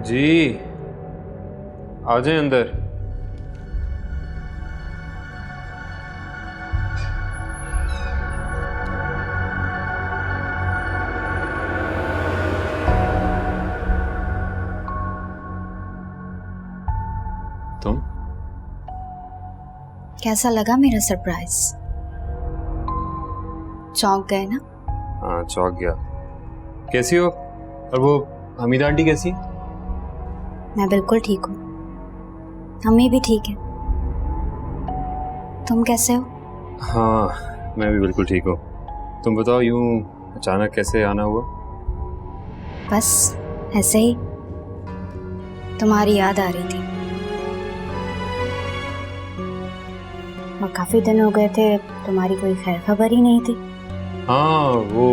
जी आ जाए अंदर। तुम कैसा लगा मेरा सरप्राइज? चौंक गए ना? हाँ चौंक गया। कैसी हो? और वो हमीदा आंटी कैसी? मैं बिल्कुल ठीक हूँ, अम्मी भी ठीक है। तुम कैसे हो? हाँ मैं भी बिल्कुल ठीक हूँ। तुम बताओ यूं अचानक कैसे आना हुआ? बस ऐसे ही, तुम्हारी याद आ रही थी और काफी दिन हो गए थे, तुम्हारी कोई खैर खबर ही नहीं थी। हाँ वो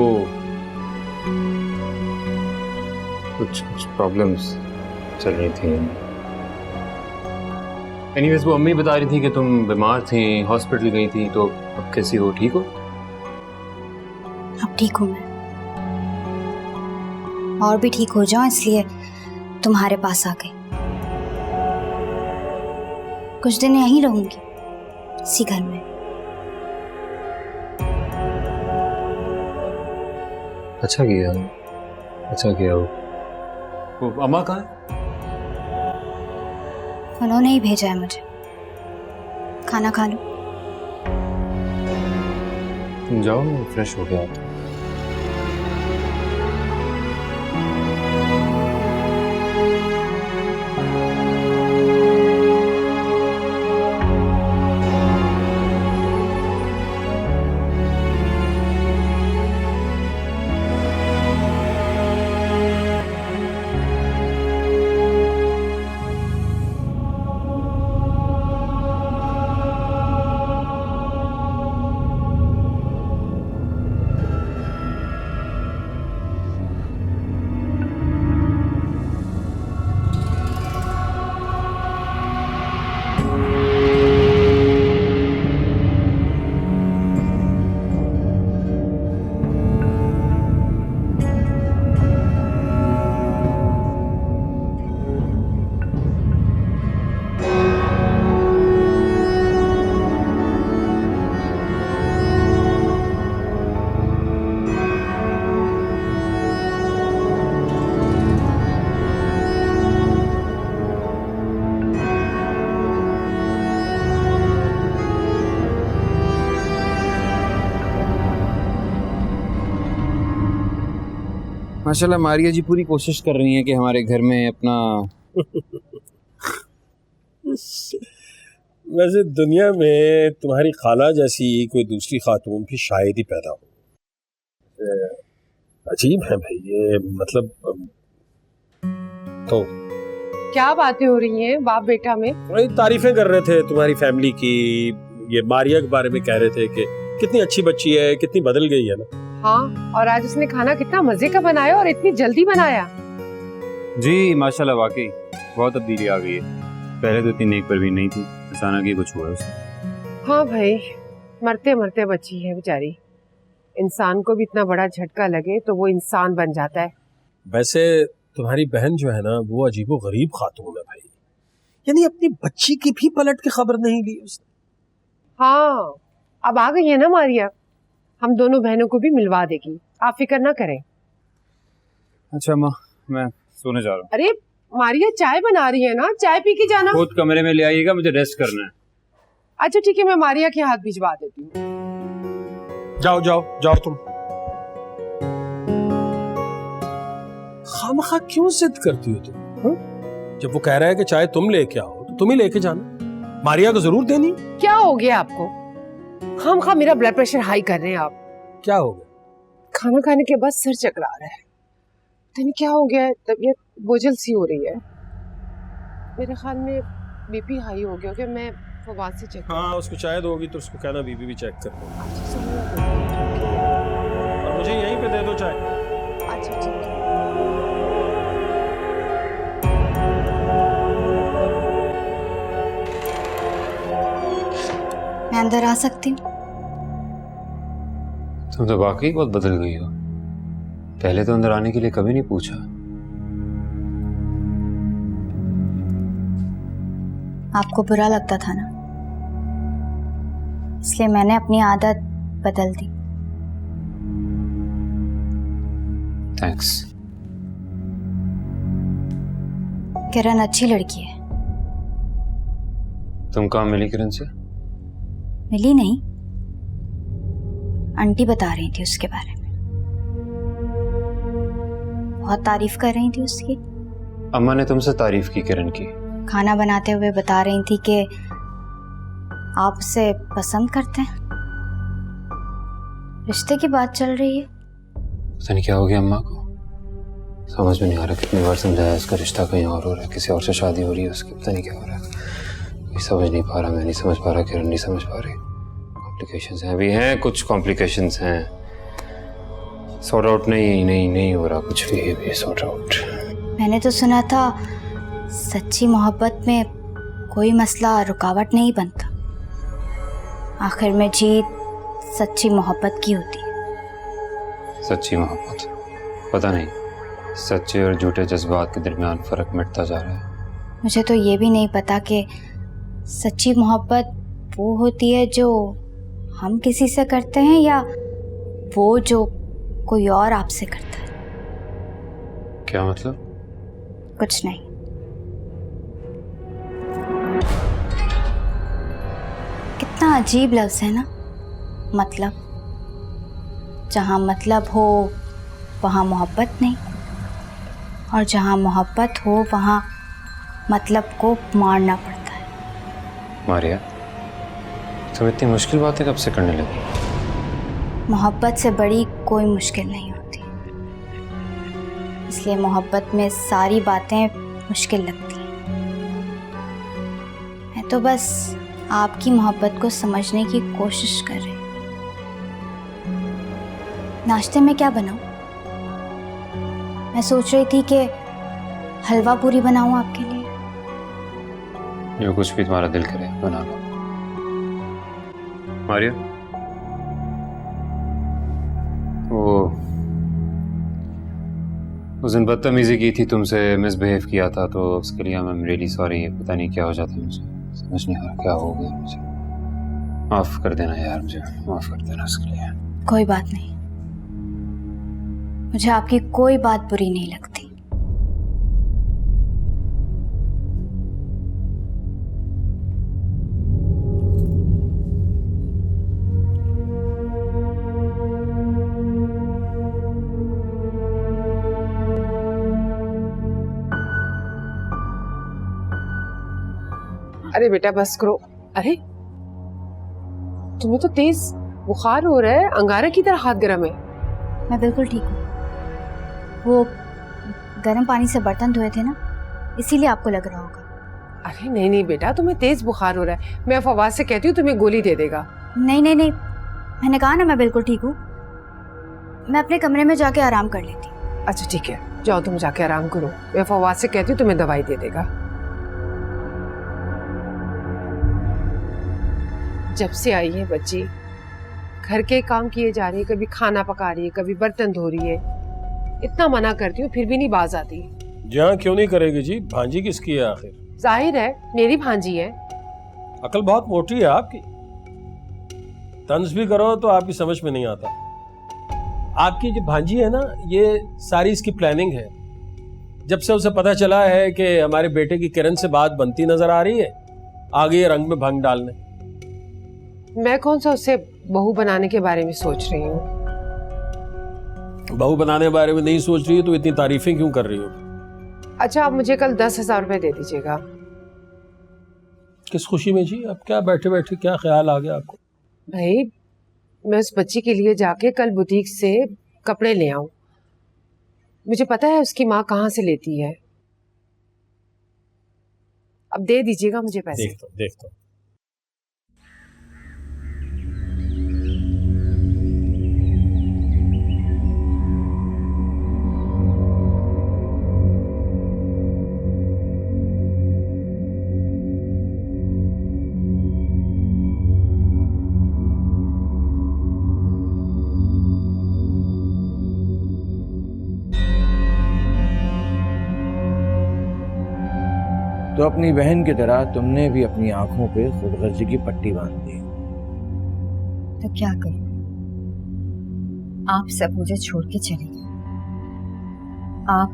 कुछ प्रॉब्लम्स चल रही थी। एनीवेज वो अम्मी बता रही थी कि तुम बीमार थी, हॉस्पिटल गई थी, तो अब कैसी हो? ठीक हो? अब ठीक हूँ मैं, और भी ठीक हो जाऊं इसलिए तुम्हारे पास आ गई। कुछ दिन यहीं रहूंगी, इसी घर में। अच्छा किया, अच्छा किया। वो अम्मा कहाँ है? उन्होंने ही भेजा है मुझे। खाना खा लो। तुम जाओ, मैं फ्रेश हो गया। माशाल्लाह मारिया जी पूरी कोशिश कर रही हैं कि हमारे घर में अपना वैसे दुनिया में तुम्हारी खाला जैसी कोई दूसरी खातून भी शायद ही पैदा हो। अजीब है भाई ये, मतलब तो क्या बातें हो रही हैं बाप बेटा में? वही तारीफें कर रहे थे तुम्हारी फैमिली की। ये मारिया के बारे में कह रहे थे कि कितनी अच्छी बच्ची है, कितनी बदल गई है ना। हाँ, और आज उसने खाना कितना मजे का बनाया और इतनी जल्दी बनाया। जी माशाल्लाह वाकई बहुत तब्दीली आ गई है। पहले तो इतनी नेक परवीन नहीं थी, अचानक ही कुछ हुआ उसको। हाँ भाई, मरते मरते बची है बेचारी। इंसान को भी इतना बड़ा झटका लगे तो वो इंसान बन जाता है। वैसे तुम्हारी बहन जो है ना, वो अजीबो गरीब खातून है भाई। यानी अपनी बच्ची की भी पलट के खबर नहीं ली उसने। हाँ, अब आ गई है ना मारिया, हम दोनों बहनों को भी मिलवा देगी, आप फिक्र ना करें। अच्छा माँ, मैं सोने जा रहा हूँ। अरे मारिया चाय बना रही है ना, चाय पी के जाना। खुद कमरे में ले आइएगा, मुझे रेस्ट करना है। अच्छा ठीक है, मैं मारिया के हाथ भिजवा देती हूँ। जाओ जाओ जाओ तुम। खामखा क्यों जिद करती हो तुम? हा? जब वो कह रहा है कि चाय तुम लेके आओ तो तुम ही लेके जाना। मारिया को जरूर देनी। क्या हो गया आपको? खामखा मेरा ब्लड प्रेशर हाई कर रहे हैं आप। क्या हो गया? खाना खाने के बाद सर चकरा रहा है। पता नहीं क्या हो गया है, तबीयत बोझल सी हो रही है। मेरे ख्याल में बीपी हाई हो गया होगा। मैं फवाद से चेक। हाँ उसको शायद होगी, तो उसको कहना बीबी भी चेक कर लो। अच्छा और मुझे यहीं पे दे दो चाय। ठीक है। मैं अंदर आ सकती हूँ? तुम तो वाकई बहुत बदल गई हो। पहले तो अंदर आने के लिए कभी नहीं पूछा। आपको बुरा लगता था ना, इसलिए मैंने अपनी आदत बदल दी। थैंक्स। किरण अच्छी लड़की है। तुम कहाँ मिली किरण से? मिली नहीं, आंटी बता रही थी उसके बारे में, बहुत तारीफ कर रही थी उसकी। अम्मा ने तुमसे तारीफ की किरण की? खाना बनाते हुए बता रही थी कि आप उसे पसंद करते हैं। रिश्ते की बात चल रही है। पता नहीं क्या हो गया अम्मा को, समझ में नहीं आ रहा। कितनी बार समझाया, उसका रिश्ता कहीं और हो रहा है, किसी और से शादी हो रही है उसकी, पता नहीं क्या हो रहा है। मैं समझ नहीं पा रहा, मैं नहीं समझ पा रहा, किरण नहीं समझ पा रही। कॉम्प्लिकेशंस हैं, अभी हैं कुछ कॉम्प्लिकेशंस हैं, सॉर्ट आउट नहीं हो रहा कुछ भी सॉर्ट आउट। मैंने तो सुना था सच्ची मोहब्बत में कोई मसला रुकावट नहीं बनता, आखिर में जीत सच्ची मोहब्बत की होती है। सच्ची मोहब्बत, पता नहीं सच्चे और झूठे जज्बात के दरमियान फ़र्क मिटता जा रहा है। मुझे तो ये भी नहीं पता कि सच्ची मोहब्बत वो होती है जो हम किसी से करते हैं या वो जो कोई और आपसे करता है। क्या मतलब? कुछ नहीं। कितना अजीब लफ्ज़ है ना, मतलब। जहाँ मतलब हो वहाँ मोहब्बत नहीं, और जहाँ मोहब्बत हो वहाँ मतलब को मारना पड़ता है। मारिया, तुम इतनी मुश्किल बातें कब से करने लगी? मोहब्बत से बड़ी कोई मुश्किल नहीं होती, इसलिए मोहब्बत में सारी बातें मुश्किल लगती हैं। मैं तो बस आपकी मोहब्बत को समझने की कोशिश कर रही हूँ। नाश्ते में क्या बनाऊं? मैं सोच रही थी कि हलवा पूरी बनाऊं आपके लिए। जो कुछ भी तुम्हारा दिल करे बना लो। मारिया, वो उस दिन बदतमीजी की थी तुमसे, मिसबिहेव किया था, तो उसके लिए आई एम रियली सॉरी। पता नहीं क्या हो जाता है, मुझे समझ नहीं आ रहा क्या हो गया। मुझे माफ़ कर देना यार, मुझे माफ़ कर देना उसके लिए। कोई बात नहीं, मुझे आपकी कोई बात बुरी नहीं लगती। अरे बेटा बस करो। अरे तुम्हें तो तेज बुखार हो रहा है, अंगारा की तरह हाथ गर्म है। मैं बिल्कुल ठीक हूँ। वो गर्म पानी से बर्तन धोए थे ना, इसीलिए आपको लग रहा होगा। अरे नहीं नहीं बेटा, तुम्हें तेज बुखार हो रहा है। मैं फवाद से कहती हूँ तुम्हें गोली दे देगा। नहीं नहीं नहीं, मैंने कहा ना मैं बिल्कुल ठीक हूँ। मैं अपने कमरे में जाके आराम कर लेती हूँ। अच्छा ठीक है, जाओ तुम जाके आराम करो। मैं फवाद से कहती हूँ तुम्हें दवाई दे देगा। जब से आई है बच्ची, घर के काम किए जा रही है, कभी खाना पका रही है, कभी बर्तन धो रही है। इतना मना करती हूँ फिर भी नहीं बाज आती। जी हाँ, क्यों नहीं करेगी जी, भांजी किसकी है आखिर? जाहिर है मेरी भांजी है। अकल बहुत मोटी है आपकी, तंज भी करो तो आपकी समझ में नहीं आता। आपकी जो भांजी है ना, ये सारी इसकी प्लानिंग है। जब से उसे पता चला है कि हमारे बेटे की किरण से बात बनती नजर आ रही है, आ गई है रंग में भंग डालने। मैं कौन सा उससे बहू बनाने के बारे में सोच रही हूँ। बहू बनाने के बारे में नहीं सोच रही है तो इतनी तारीफें क्यों कर रही हो? अच्छा आप मुझे कल 10,000 रुपए दे दीजिएगा। किस खुशी में जी? अब क्या बैठे बैठे क्या ख्याल आ गया आपको? भाई मैं उस बच्ची के लिए जाके कल बुटीक से कपड़े ले आऊं। मुझे पता है उसकी माँ कहाँ से लेती है। अब दे दीजिएगा मुझे पैसे। देखता हूँ। तो अपनी बहन की तरह तुमने भी अपनी आंखों पे खुदगर्जी की पट्टी बांध दी। तो क्या करूं? आप सब मुझे छोड़ के चले गए। आप,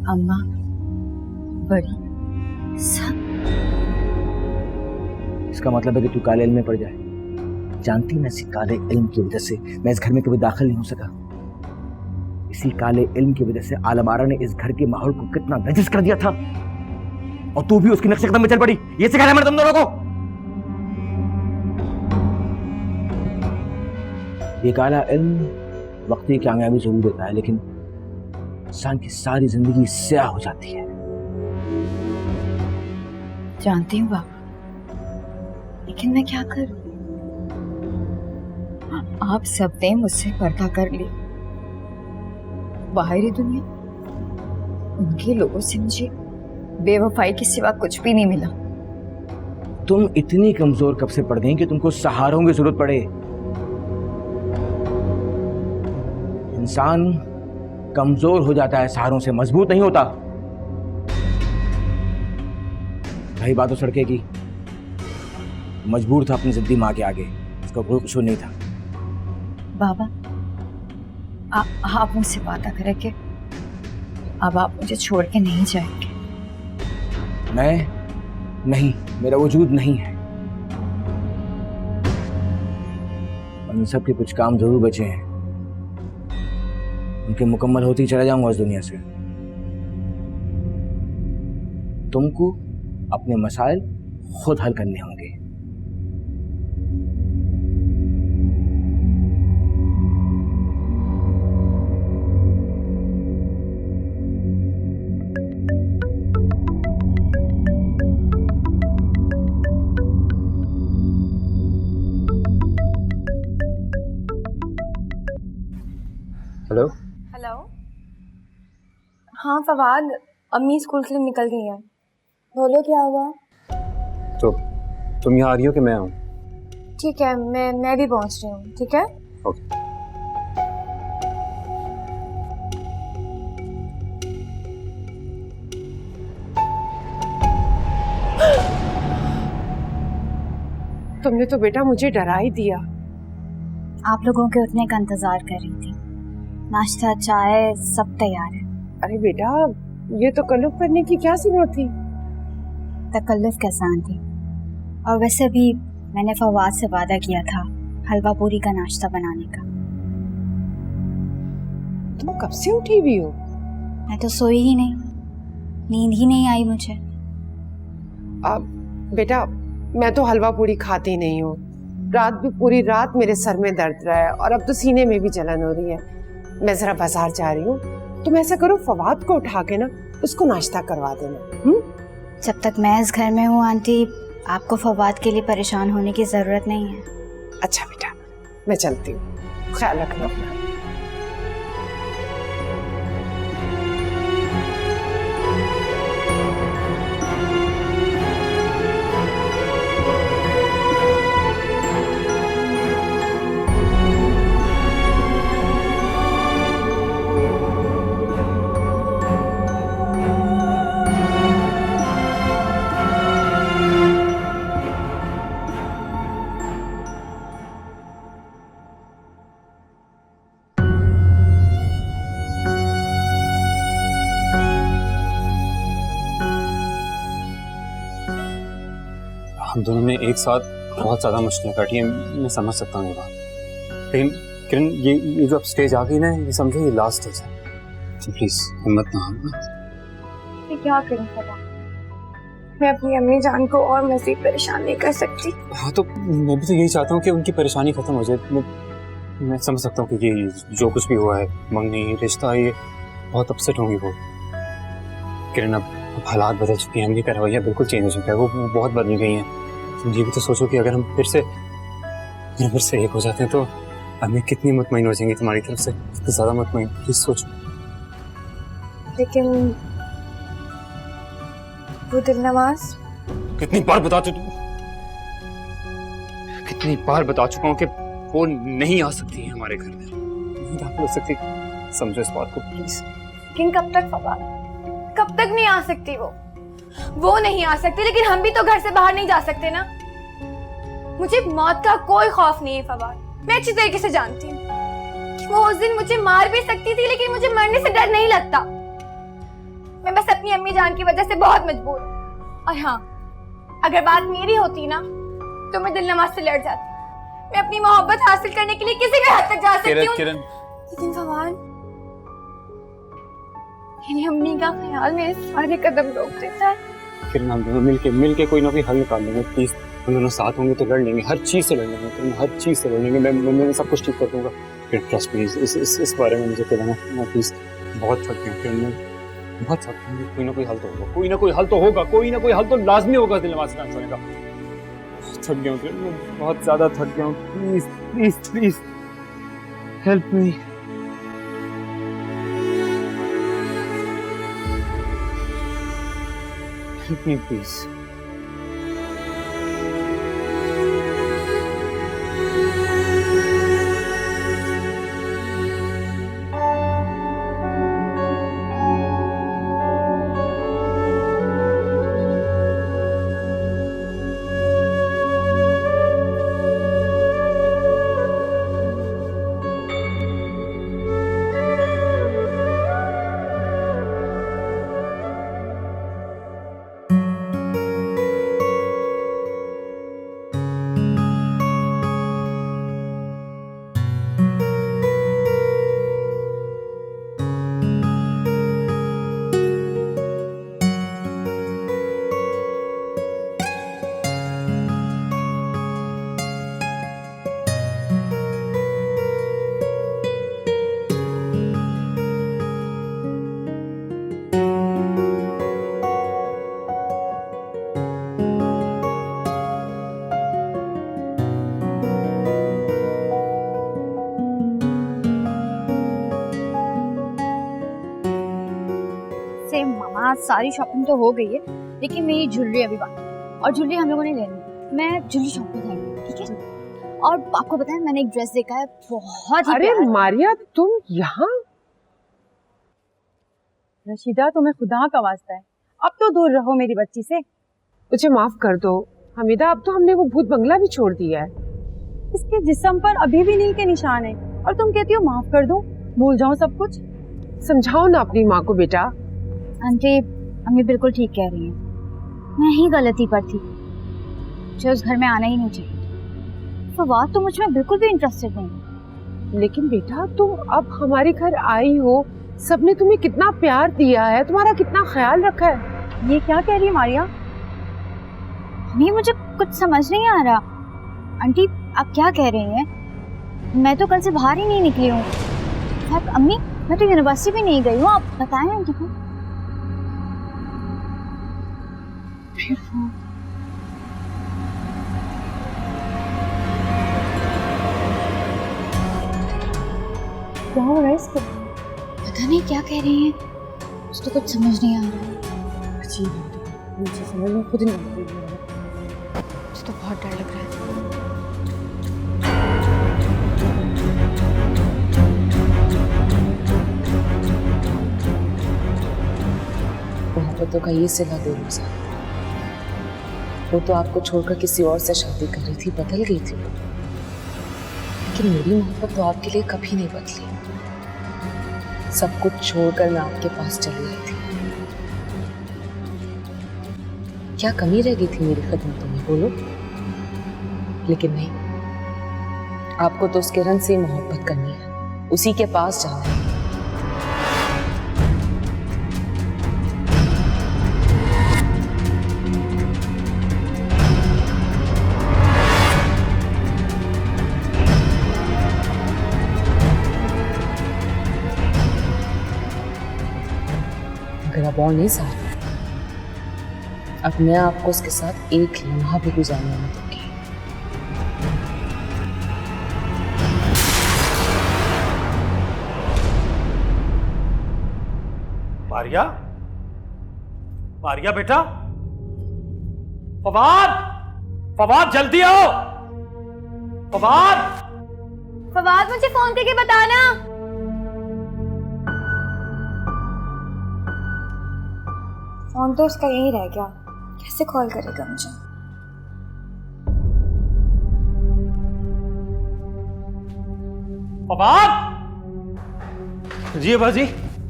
अम्मा, बड़ी, सब। इसका मतलब है कि तू काले इल्म में पड़ जाए। जानती ना, इसी काले इल्म की वजह से मैं इस घर में कभी दाखिल नहीं हो सका। इसी काले इल्म की वजह से आलम आरा ने इस घर के माहौल को कितना नजिस कर दिया था, और तू भी उसकी नक्शे कदम में चल पड़ी। ये सिखाया मैंने तुम दोनों को। ये काला इल्म वक्ती कामयाबी जरूर देता है, लेकिन इंसान की सारी जिंदगी स्याह हो जाती है। जानती हूँ बाबा, लेकिन मैं क्या करूं? आप सबने मुझसे पर्दा कर लिया। बाहरी दुनिया, उनके लोगों से मुझे बेवफाई के सिवा कुछ भी नहीं मिला। तुम इतनी कमजोर कब से पड़ गई कि तुमको सहारों की जरूरत पड़े? इंसान कमजोर हो जाता है सहारों से, मजबूत नहीं होता। रही बात उस लड़के की, मजबूर था अपनी जिद्दी माँ के आगे, उसका कोई कसूर नहीं था। बाबा, आप मुझसे वादा करें कि अब आप मुझे छोड़ के नहीं जाएंगे। मैं नहीं, मेरा वजूद नहीं है। उन सब के कुछ काम जरूर बचे हैं, उनके मुकम्मल होते ही चला जाऊंगा इस दुनिया से। तुमको अपने मसाइल खुद हल करने होंगे। हेलो। हेलो। हाँ फवाद, अम्मी स्कूल के लिए निकल गई है। बोलो क्या हुआ? तो तुम यहाँ आ रही हो कि मैं आऊँ? ठीक है, मैं भी पहुँच रही हूँ। ठीक है, ओके। तुमने तो बेटा मुझे डरा ही दिया। आप लोगों के उठने का इंतजार कर रही थी। नाश्ता, चाय सब तैयार है। अरे बेटा, ये तो कल्लुफ करने की क्या जरूरत थी? तकल्लुफ कैसान थी। और वैसे भी मैंने फवाद से वादा किया था हलवा पूरी का नाश्ता बनाने का। तुम कब से उठी हुई हो? मैं तो सोई ही नहीं, नींद ही नहीं आई मुझे। बेटा, मैं तो हलवा पूरी खाती नहीं हूँ। रात भी पूरी रात मेरे सर में दर्द रहा है और अब तो सीने में भी जलन हो रही है। मैं जरा बाजार जा रही हूँ। तुम ऐसा करो, फवाद को उठा के ना उसको नाश्ता करवा देना। जब तक मैं इस घर में हूँ आंटी, आपको फवाद के लिए परेशान होने की जरूरत नहीं है। अच्छा बेटा, मैं चलती हूँ, ख्याल रखना अपना। हम दोनों ने एक साथ बहुत ज़्यादा मुश्किलें काटी हैं, मैं समझ सकता हूँ ये बात। लेकिन किरण, ये जो अब स्टेज आ गई ना, ये समझो ये लास्ट स्टेज है। तो प्लीज़ हिम्मत ना हारना। मैं क्या करूँ फवाद? मैं अपनी अम्मी जान को और मज़ीद परेशान नहीं कर सकती। हाँ, तो मैं भी तो यही चाहता हूँ कि उनकी परेशानी खत्म हो जाए। मैं समझ सकता हूँ कि ये जो कुछ भी हुआ है, मंगनी, रिश्ता, ये बहुत अपसेट होंगी वो। किरण, अब हालात बदल चुके हैं, अम्मी का रवैया बिल्कुल चेंज हो चुका है, वो बहुत बदल गई हैं। तुम ये भी तो सोचो कि अगर हम फिर से एक हो जाते हैं तो अम्मी कितनी मुतमईन हो जाएंगी तुम्हारी तरफ से, कितनी ज़्यादा मुतमईन। प्लीज सोचो। लेकिन वो दिल नवाज, कितनी बार बता चुका हूँ कि वो नहीं आ सकती है हमारे घर में, नहीं दाखिल हो सकती। समझो इस बात को प्लीज। लेकिन कब तक फवाद, कब तक नहीं आ सकती वो? वो नहीं आ सकते, लेकिन हम भी तो घर से बाहर नहीं जा सकते ना। मुझे मौत का कोई खौफ नहीं है फवाद। मैं अच्छी तरीके से जानती हूँ कि वो उस दिन मुझे मार भी सकती थी, लेकिन मुझे मरने से डर नहीं लगता। मैं बस अपनी अम्मी जान की वजह से बहुत मजबूर हूँ। और हाँ, अगर बात मेरी होती ना तो मैं दिल नमाज से लड़ जाती। मैं अपनी मोहब्बत हासिल करने के लिए किसी भी हद तक जा सकती हूँ, लेकिन फवाद, मेरी अम्मी का ख्याल मेरे सारे कदम रोक देता है। किरण, हम दोनों मिलके कोई ना कोई हल निकाल लेंगे प्लीज। हम दोनों साथ होंगे तो लड़ लेंगे, हर चीज से लड़ लेंगे किरण, हर चीज से लड़ लेंगे। मैं सब कुछ ठीक कर दूंगा किरण, ट्रस्ट प्लीज। इस बारे में मुझे कहना, मैं प्लीज बहुत थक गया किरण, मैं बहुत थक गया। कोई ना कोई हल तो होगा, कोई ना कोई हल तो होगा, कोई ना कोई हल तो लाजमी होगा दिल नवाज खान का। थक गया हूँ किरण, मैं बहुत ज्यादा थक गया हूँ। Please please please help me. Help me, please. मामा, सारी शॉपिंग तो हो गई है, लेकिन मेरी ज्वेलरी अभी बाकी है, और ज्वेलरी हम लोगों ने लेनी है। मैं ज्वेलरी शॉप पे जाएंगे, ठीक है? और आपको पता है, मैंने एक ड्रेस देखा है, बहुत ही अरे मारिया, तुम यहाँ? रशीदा, तुम्हें खुदा का वास्ता है, अब तो दूर रहो मेरी बच्ची से। मुझे माफ कर दो हमीदा, अब तो हमने वो भूत बंगला भी छोड़ दिया है। इसके जिस्म पर अभी भी नील के निशान है, और तुम कहती हो माफ कर दूं, भूल जाऊं सब कुछ। समझाओ ना अपनी माँ को बेटा। आंटी, अम्मी बिल्कुल ठीक कह रही हैं, मैं ही गलती पर थी, मुझे उस घर में आना ही नहीं चाहिए। फवाद तो मुझ में बिल्कुल भी इंटरेस्टेड नहीं। लेकिन बेटा, तुम अब हमारे घर आई हो, सबने तुम्हें कितना प्यार दिया है, तुम्हारा कितना ख्याल रखा है। ये क्या कह रही है मारिया? नहीं, मुझे कुछ समझ नहीं आ रहा। आंटी, आप क्या कह रही हैं? मैं तो कल से बाहर ही नहीं निकली हूँ। अम्मी, मैं तो यूनिवर्सिटी भी नहीं गई हूँ, आप बताएं आंटी को। क्या हो रहा है इसको? पता नहीं क्या कह रही हैं, मुझे तो कुछ समझ नहीं आ रहा। मुझे समझ में खुद नहीं आ रही है। मुझे तो बहुत डर लग रहा है। मोहब्बतों का ये सिला बेरोज़ा, वो तो आपको छोड़कर किसी और से शादी कर रही थी, बदल गई थी। लेकिन मेरी मोहब्बत तो आपके लिए कभी नहीं बदली। सब कुछ छोड़कर मैं आपके पास चली आई थी। क्या कमी रह गई थी मेरी खिदमतों में, बोलो? लेकिन नहीं, आपको तो उस किरण से मोहब्बत करनी है, उसी के पास जाना है। अगर आप और नहीं साथ, अब मैं आपको उसके साथ एक लम्हा भी गुजारने नहीं दूंगी। मारिया, मारिया बेटा, फवाद, फवाद जल्दी आओ। फवाद, फवाद, मुझे फोन करके बताना। फोन तो उसका यही रह गया, कैसे कॉल करेगा मुझे? फवाद! जी बाजी,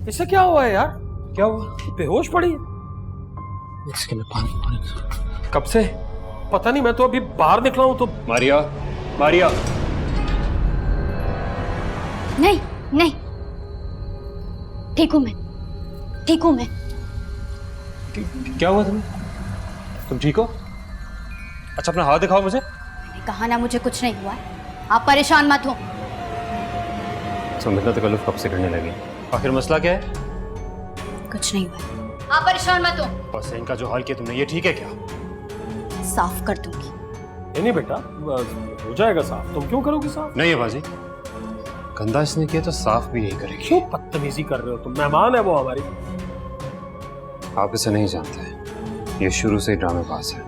इससे क्या हुआ है यार? क्या हुआ? बेहोश पड़ी है। इसके में पानी। कब से? पता नहीं, मैं तो अभी बाहर निकला हूं तो। मारिया, मारिया। नहीं नहीं, ठीक हूं मैं, ठीक हूं मैं। क्या हुआ तुम्हें? तुम ठीक हो? अच्छा अपना हाथ दिखाओ मुझे। मैंने कहा ना मुझे कुछ नहीं हुआ है, आप परेशान मत हो। तुम इतना तकल्लुफ कब से करने लगे? आखिर मसला क्या है? कुछ नहीं हुआ, आप परेशान मत हो। बस इनका जो हाल किया तुमने, ये ठीक है क्या? साफ कर दूंगी। नहीं बेटा, हो जाएगा साफ। तुम क्यों करोगी साफ? नहीं है बाजी, गंदा इसने किया तो साफ भी यही करेगी। क्यों बदतमीजी कर रहे हो तुम? मेहमान है वो हमारी। आप इसे नहीं जानते, ये शुरू से ही ड्रामेबाज है।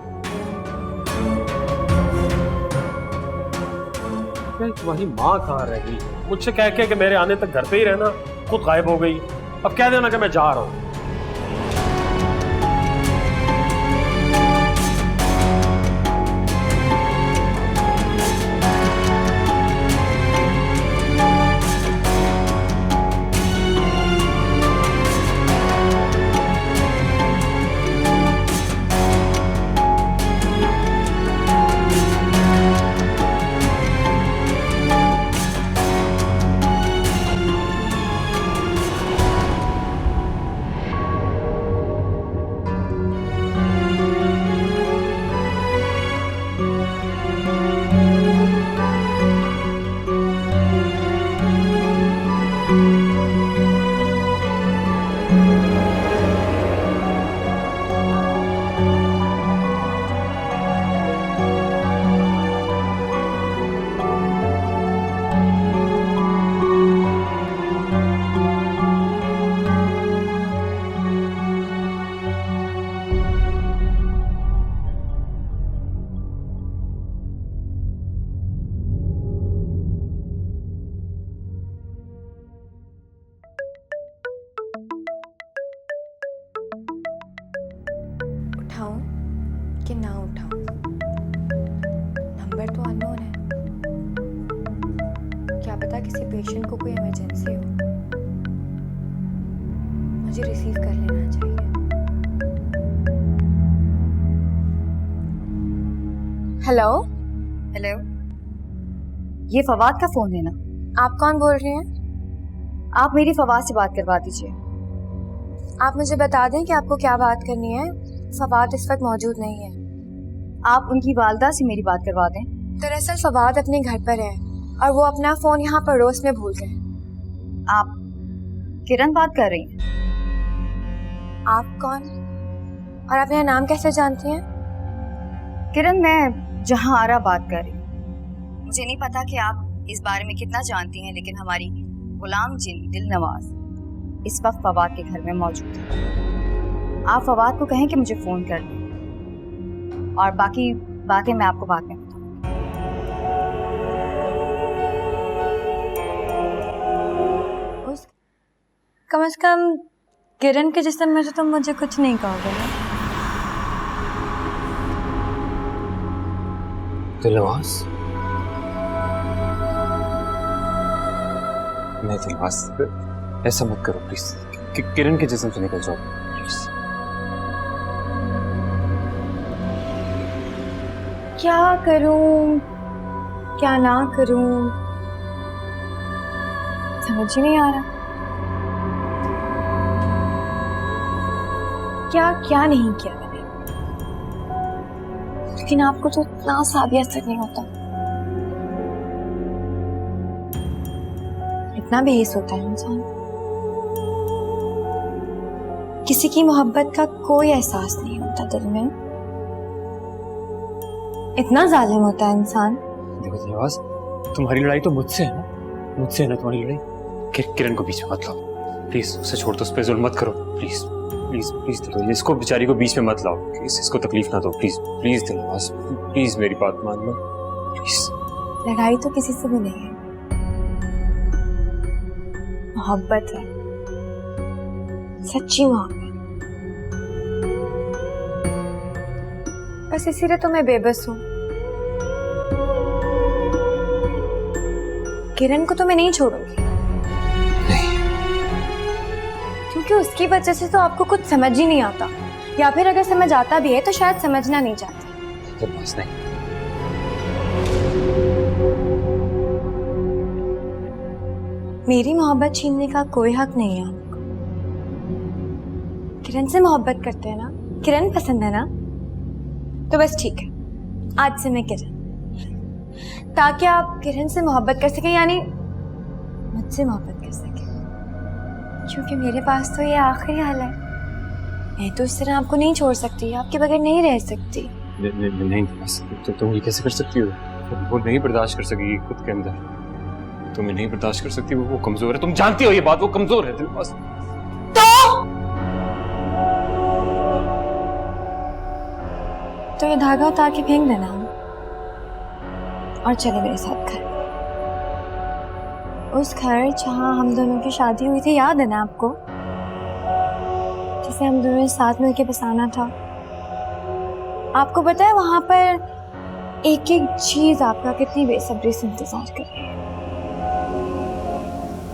तुम्हारी माँ कहाँ रह गई? मुझसे कह के कि मेरे आने तक घर पे ही रहना, खुद गायब हो गई। अब कह देना कि मैं जा रहा हूँ। उठाऊं कि ना उठाऊं? नंबर तो अननोन है, क्या पता किसी पेशेंट को कोई इमरजेंसी हो। मुझे रिसीव कर लेना चाहिए। हेलो हेलो, ये फवाद का फोन है ना? आप कौन बोल रहे हैं? आप मेरी फवाद से बात करवा दीजिए। आप मुझे बता दें कि आपको क्या बात करनी है। फवाद इस वक्त मौजूद नहीं है। आप उनकी वालदा से मेरी बात करवा दें। दरअसल फवाद अपने घर पर है और वो अपना फोन यहाँ पड़ोस में भूल गए। आप किरण बात कर रही हैं? आप कौन और आप मेरा नाम कैसे जानती हैं? किरण, मैं जहां आरा बात कर रही हूँ। मुझे नहीं पता कि आप इस बारे में कितना जानती हैं, लेकिन हमारी गुलाम जिन दिलनवाज इस वक्त फवाद के घर में मौजूद है। आप फवाद को कहें कि मुझे फोन कर दें, और बाकी बातें मैं आपको बाद में बताऊंगी। कम से कम किरण के जिस्म में तो तुम मुझे कुछ नहीं कहोगे ना? दिलनवाज, मैं दिलनवाज, ऐसा मत करो प्लीज। किरण के जिस्म से निकल जाओ प्लीज। क्या करूं क्या ना करूं, समझ ही नहीं आ रहा। क्या क्या नहीं किया मैंने, लेकिन आपको तो इतना सा भी असर नहीं होता। इतना बेहिस होता है इंसान, किसी की मोहब्बत का कोई एहसास नहीं होता दिल में। इतना जालिम होता है इंसान। देखो दिलनवाज, तुम्हारी लड़ाई तो मुझसे है ना, मुझसे है ना तुम्हारी लड़ाई। किरण को बीच में मत लाओ प्लीज। उसे छोड़ दो, उस पर जुल्म मत करो प्लीज प्लीज प्लीज। दिलनवाज, इसको बेचारी को बीच में मत लाओ प्लीज, इसको तकलीफ ना दो प्लीज प्लीज। दिलनवाज प्लीज मेरी बात मान लो प्लीज। लड़ाई तो किसी से भी नहीं है, मोहब्बत है, सच्ची मोहब्बत। बस इसीलिए तो मैं बेबस हूँ। किरण को तो मैं नहीं छोड़ूंगी, क्योंकि उसकी वजह से तो आपको कुछ समझ ही नहीं आता, या फिर अगर समझ आता भी है तो शायद समझना नहीं चाहते। तो बस नहीं, मेरी मोहब्बत छीनने का कोई हक नहीं है आपको। किरण से मोहब्बत करते हैं ना, किरण पसंद है ना, तो बस ठीक है, आज से मैं किरण, ताकि आप किरण से मोहब्बत कर सके, यानी मुझसे मोहब्बत कर सके, क्योंकि मेरे पास तो ये आखिरी हाल है। मैं तो इस तरह आपको नहीं छोड़ सकती, आपके बगैर नहीं रह सकती। नहीं बस तो तुम ये कैसे कर सकती हो? वो नहीं बर्दाश्त कर सकेगी खुद के अंदर, तुम्हें नहीं बर्दाश्त कर सकती। वो कमजोर है, तुम जानती हो ये बात, वो कमजोर है। बस तो ये धागा उतार के फेंक देना और चले मेरे साथ घर, उस घर जहाँ हम दोनों की शादी हुई थी, याद है ना आपको, जिसे हम दोनों ने साथ मिलके बसाना था। आपको पता है वहां पर एक एक चीज आपका कितनी बेसब्री से इंतजार कर रही है।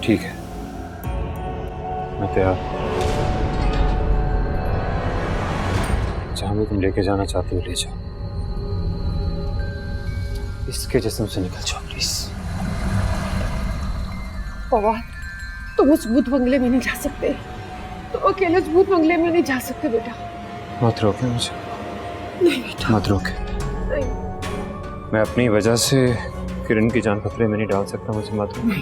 ठीक है, मैं तैयार। जहाँ भी तुम लेके जाना चाहती हो ले जाओ, इसके जिस्म से निकल जाओ प्लीज। फवाद, तुम उस भूत बंगले में नहीं जा सकते, तुम अकेले उस भूत बंगले में नहीं जा सकते बेटा। मत रोके मुझे, नहीं बेटा, मत रोके। नहीं। मैं अपनी वजह से किरण की जान खतरे में नहीं डाल सकता, मुझे मत रोके।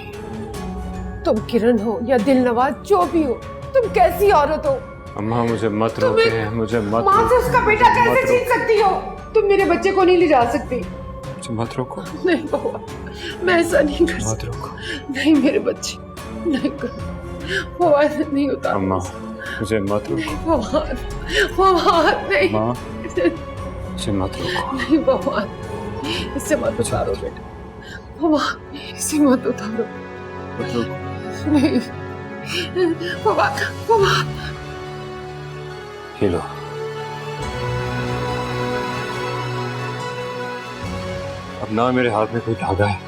तुम किरण हो या दिलनवाज, जो भी हो, तुम कैसी औरत हो? अम्मा मुझे मत रोके, मुझे मत माँ रोके। से उसका बेटा कैसे छीन सकती हो? तुम मेरे बच्चे को नहीं ले जा सकती। मुझे मत रोको, नहीं बाबा, मैं ऐसा नहीं कर मत सकती। रोको। नहीं मेरे बच्चे, नहीं करो फवाद, नहीं उतार। अम्मा मुझे मत रोको। फवाद, फवाद नहीं। माँ मुझे मत रोको। नहीं फवाद, इससे मत उतारो बेटा। फवाद, इसे मत उतारो। मत रोको। नहीं फवाद, फवाद। ये लो, अब ना मेरे हाथ में कोई धागा है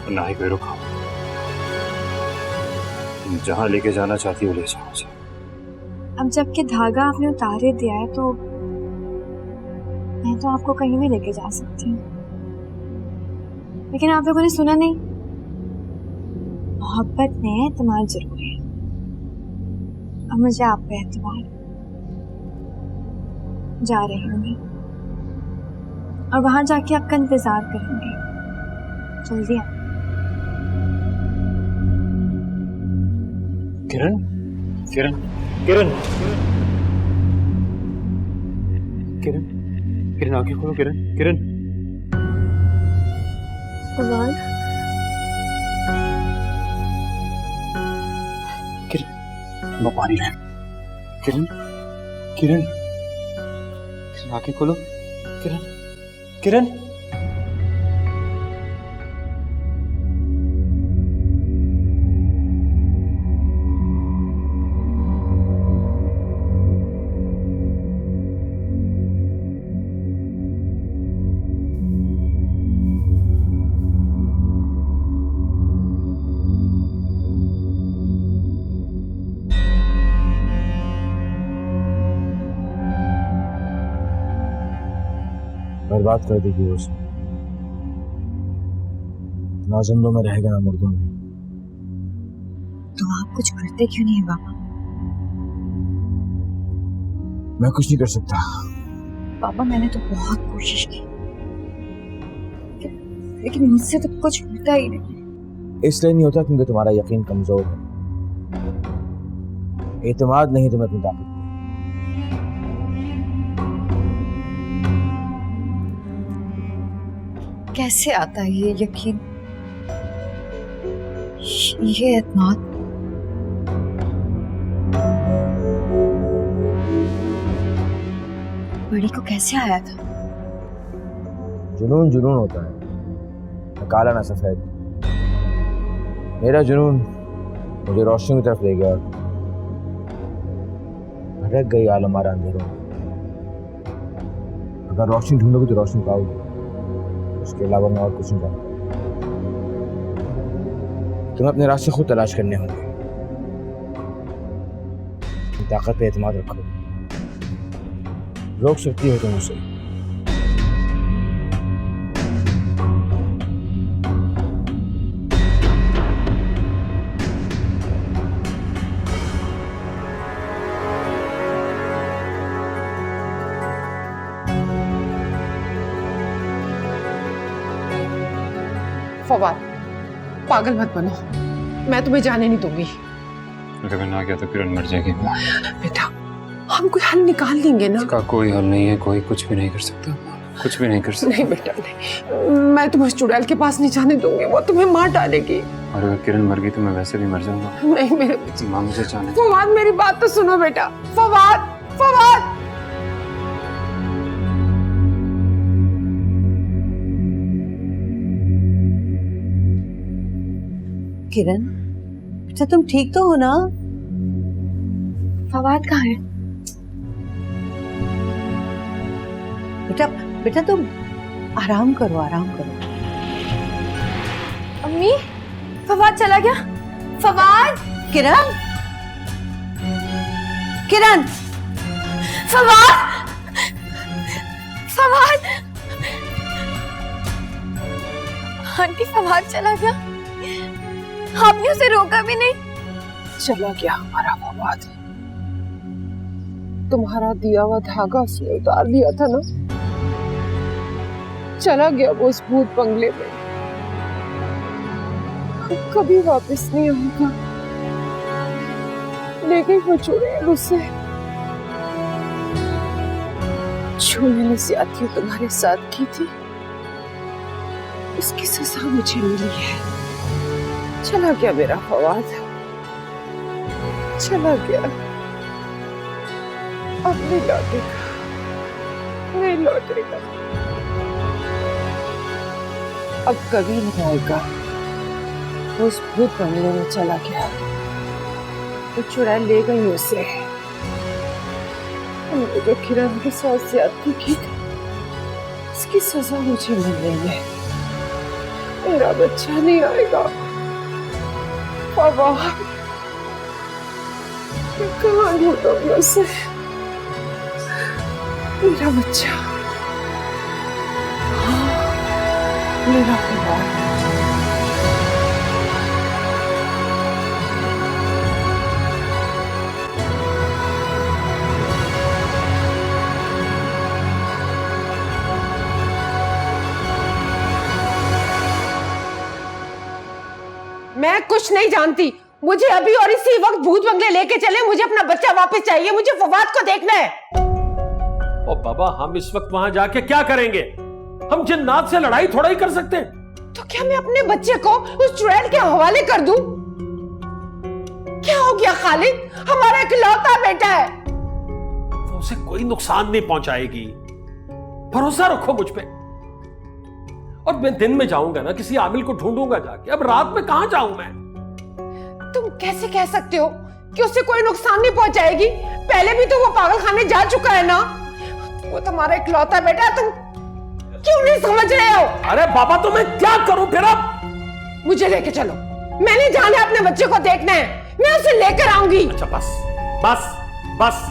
और ना ही कोई रुका। तुम जहां लेके जाना चाहती हो ले जाओ मुझे। अब जबकि धागा आपने उतारे दिया है तो मैं तो आपको कहीं भी लेके जा सकती हूँ, लेकिन आप लोगों ने सुना नहीं, मोहब्बत में एतमाद जरूरी है। अब मुझे आप पे एतबार है। जा रही हूँ मैं, और वहां जाके आपका इंतजार करूंगी। जल्दी आ। किरण, किरण, किरण, किरण, किरण आंखें खोलो। किरण, किरण, फवाद, किरण, मैं पानी लाया। किरण, किरण, किरण आंखें खोलो। किरण, किरण, बर्बाद कर देगी उसे, ना जिंदों में रहेगा ना मुर्दों में। तो आप कुछ करते क्यों नहीं है बाबा? मैं कुछ नहीं कर सकता। बाबा मैंने तो बहुत कोशिश की, लेकिन मुझसे तो कुछ होता ही नहीं। इसलिए नहीं होता क्योंकि तुम्हारा यकीन कमजोर है। एतमाद नहीं तुम्हें अपनी ताकत। कैसे आता है ये यकीन, ये एतमाद? बड़ी को कैसे आया था? जुनून जुनून होता है, न काला ना सफेद। मेरा जुनून मुझे रोशनी की तरफ ले गया, भटक गई आलमारा अंधेरों में। अगर रोशनी ढूंढोगे तो रोशनी पाओगे, उसके अलावा मैं और कुछ नहीं जानता। तुम्हें अपने रास्ते खुद तलाश करने होंगे। ताकत पे एतमाद रखो, रोक सकती हो तुम उसे। फवाद, पागल मत बनो, मैं तुम्हें जाने नहीं दूंगी। अगर मैं ना गया तो किरण मर जाएगी। बेटा, हम कोई हल निकाल लेंगे ना। इसका कोई हल नहीं है, कोई कुछ भी नहीं कर सकता, कुछ भी नहीं कर सकता। नहीं बेटा नहीं, मैं तुम्हें उस चुड़ैल के पास नहीं जाने दूंगी, वो तुम्हें मार डालेगी। और अगर किरण मर गई तो मैं वैसे भी मर जाऊंगा। नहीं मेरे माँ मुझे जाने दो। फवाद, मेरी बात तो सुनो बेटा। फवाद, फवाद। किरण, बेटा तुम ठीक तो हो ना? फवाद कहाँ है? बेटा बेटा तुम आराम करो, आराम करो। अम्मी, फवाद चला गया। फवाद, किरण, किरण, फवाद, फवाद। आंटी, फवाद चला गया, आपने उसे रोका भी नहीं। चला गया हमारा फवाद। तुम्हारा दिया हुआ धागा उसने उतार दिया था ना, चला गया वो उस भूत बंगले में, कभी वापस नहीं आऊंगा। ले गई वो चुड़ैल उसे, जो मैंने ज्यादती तुम्हारे साथ की थी उसकी सजा मुझे मिली है। चला गया मेरा फवाद, चला गया, अब नहीं लौटेगा, नहीं लौटेगा, अब कभी नहीं आएगा। उस भूत बंगले में चला गया, तो चुड़ैल ले गई उसे। हमने जो किरण के साथ ज्यादती की थी उसकी सजा मुझे मिल रही है। मेरा बच्चा नहीं आएगा फवाद, मैं कहाँ ढूंढूंगी उसे, मेरा बच्चा, मेरा फवाद। मैं कुछ नहीं जानती, मुझे अभी और इसी वक्त भूत बंगले लेके चले, मुझे अपना बच्चा वापस चाहिए, मुझे फवाद को देखना है। ओ बाबा, हम इस वक्त वहां जाके क्या करेंगे? हम जिन्नात से लड़ाई थोड़ा ही कर सकते हैं। तो क्या मैं अपने बच्चे को उस चुड़ैल के हवाले कर दूं? क्या हो गया खालिद, हमारा इकलौता बेटा है। वो उसे कोई नुकसान नहीं पहुंचाएगी, भरोसा रखो मुझ पे। और मैं दिन में जाऊंगा ना, किसी आमिल को ढूंढूंगा जाके, अब रात में कहां जाऊं मैं? तुम कैसे कह सकते हो कि उससे कोई नुकसान नहीं पहुंचाएगी? पहले भी तो वो पागल खाने जा चुका है ना, वो तुम्हारा इकलौता बेटा, तुम क्यों नहीं समझ रहे हो? अरे बाबा, तो मैं क्या करूं फिर अब? मुझे लेके चलो, मैंने जाना है, अपने बच्चे को देखना है, मैं उसे लेकर आऊंगी। अच्छा बस बस बस।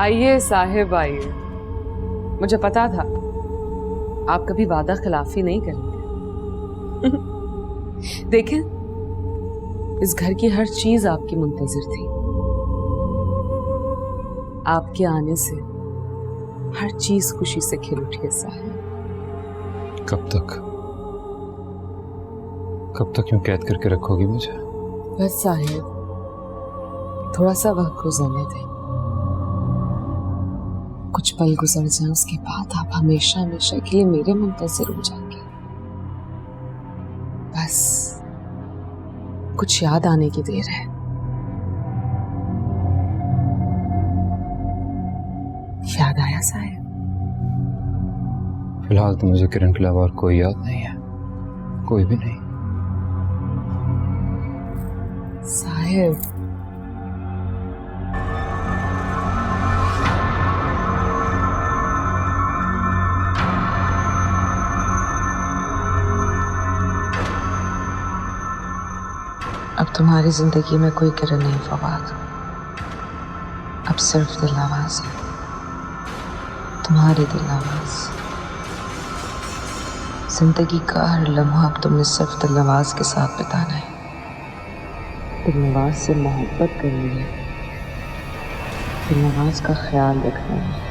आइए साहिब, आइए। मुझे पता था आप कभी वादा खिलाफी नहीं करेंगे। देखें, इस घर की हर चीज आपकी मुंतजिर थी। आपके आने से हर चीज खुशी से खिल उठी है साहिब। कब तक यूं कैद करके रखोगी मुझे? बस साहिब, थोड़ा सा वक्त गुजरने दें। कुछ पल गुजर जाए, उसके बाद आप हमेशा हमेशा के लिए मेरे मुंतज़िर हो जाएंगे। बस कुछ याद आने की देर है। याद आया साहिब? फिलहाल तो मुझे किरण के अलावा और कोई याद नहीं है, कोई भी नहीं। साहिब, अब तुम्हारी जिंदगी में कोई किरण नहीं फवाद, अब सिर्फ दिलावाज है, तुम्हारी दिलावाज। जिंदगी का हर लम्हा अब तुमने सिर्फ दिलनवाज के साथ बिताना है, दिलनवाज से मोहब्बत करनी है, दिलनवाज का ख्याल रखना है।